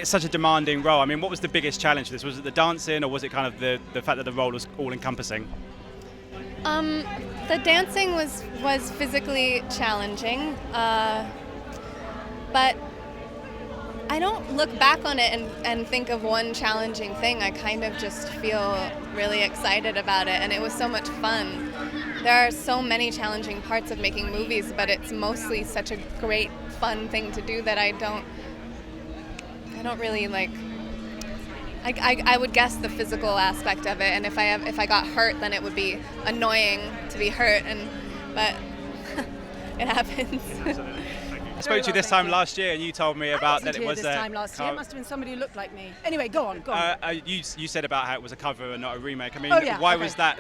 it's such a demanding role. I mean, what was the biggest challenge for this? Was it the dancing, or was it kind of the fact that the role was all-encompassing? The dancing was physically challenging, but I don't look back on it and think of one challenging thing. I kind of just feel really excited about it, and it was so much fun. There are so many challenging parts of making movies, but it's mostly such a great, fun thing to do that I don't really like. I would guess the physical aspect of it, and if I got hurt, then it would be annoying to be hurt, but it happens. I spoke to you this time last year, and you told me about that it was this time last year. It must have been somebody who looked like me. Anyway, go on. You said about how it was a cover and not a remake. I mean, why was that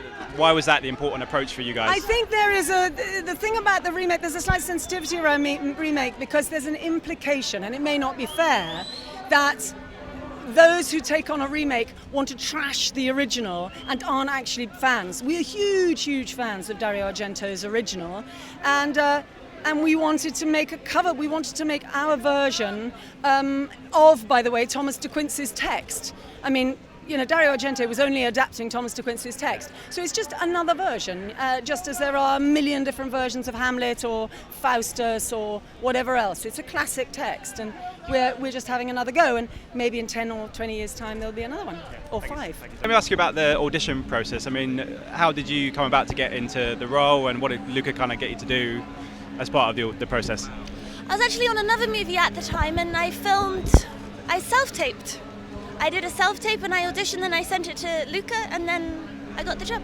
the important approach for you guys? I think there is the thing about the remake. There's a slight sensitivity around remake because there's an implication, and it may not be fair, that those who take on a remake want to trash the original and aren't actually fans. We are huge fans of Dario Argento's original, and we wanted to make a cover. We wanted to make our version of, by the way, Thomas De Quincy's text. I mean, you know, Dario Argento was only adapting Thomas De Quincy's text. So it's just another version, just as there are a million different versions of Hamlet or Faustus or whatever else. It's a classic text, and we're just having another go, and maybe in 10 or 20 years' time there'll be another one, or 5. Let me ask you about the audition process. I mean, how did you come about to get into the role, and what did Luca kind of get you to do as part of the process? I was actually on another movie at the time, and I self-taped. I did a self-tape and I auditioned, and I sent it to Luca, and then I got the job.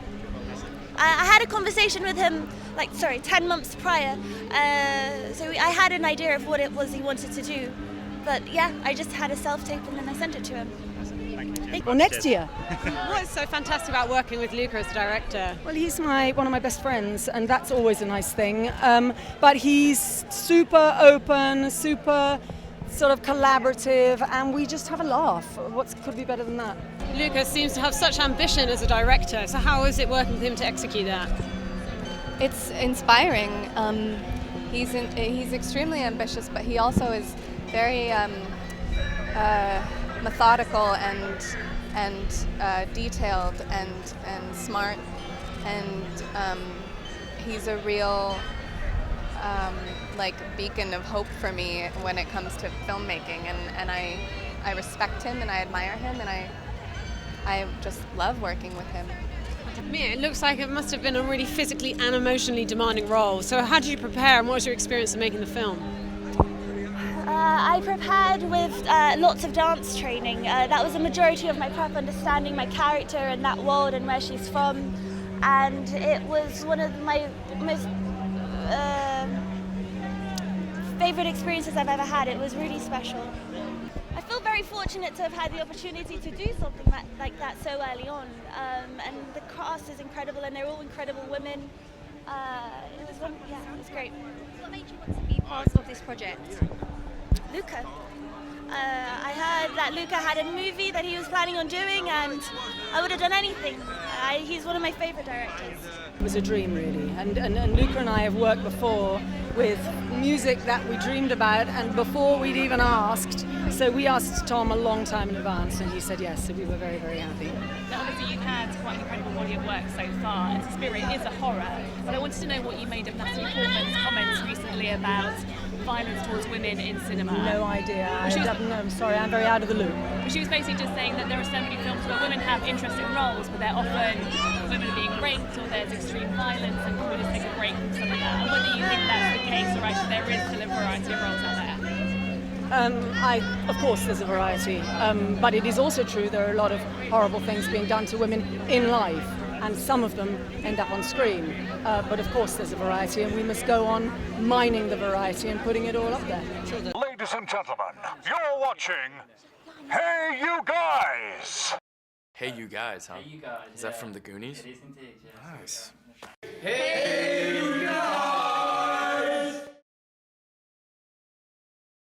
I had a conversation with him, 10 months prior, so I had an idea of what it was he wanted to do. But yeah, I just had a self-tape and then I sent it to him. Well, next year. What's so fantastic about working with Luca as the director? Well, he's one of my best friends, and that's always a nice thing. But he's super open, super sort of collaborative, and we just have a laugh. What could be better than that? Luca seems to have such ambition as a director, so how is it working with him to execute that? It's inspiring. He's extremely ambitious, but he also is very methodical and detailed and smart, and he's a real beacon of hope for me when it comes to filmmaking, and I respect him and I admire him, and I just love working with him. Mia, it looks like it must have been a really physically and emotionally demanding role. So how did you prepare, and what was your experience of making the film? I prepared with lots of dance training. That was the majority of my prep, understanding my character and that world and where she's from. And it was one of my most favourite experiences I've ever had. It was really special. I feel very fortunate to have had the opportunity to do something like that so early on. And the cast is incredible, and they're all incredible women. It was great. What made you want to be part of this project? Luca. I heard that Luca had a movie that he was planning on doing, and I would have done anything. He's one of my favourite directors. It was a dream, really, and Luca and I have worked before with music that we dreamed about, and before we'd even asked. So we asked Tom a long time in advance, and he said yes, so we were very, very happy. Now, obviously, you've had quite an incredible body of work so far, and Suspiria is a horror, but I wanted to know what you made of Natalie Portman's comments recently about violence towards women in cinema. No idea. I'm sorry, I'm very out of the loop. She was basically just saying that there are so many films where women have interesting roles, but they're often women are being raped, or there's extreme violence, and people just take a break from some of that. And whether you think that's the case, or actually there is still a variety of roles out there. Of course there's a variety, but it is also true there are a lot of horrible things being done to women in life, and some of them end up on screen. But of course there's a variety, and we must go on mining the variety and putting it all up there. Ladies and gentlemen, you're watching Hey You Guys! Hey You Guys, huh? Hey You Guys. Is that from the Goonies? It is indeed, yeah. Nice. Hey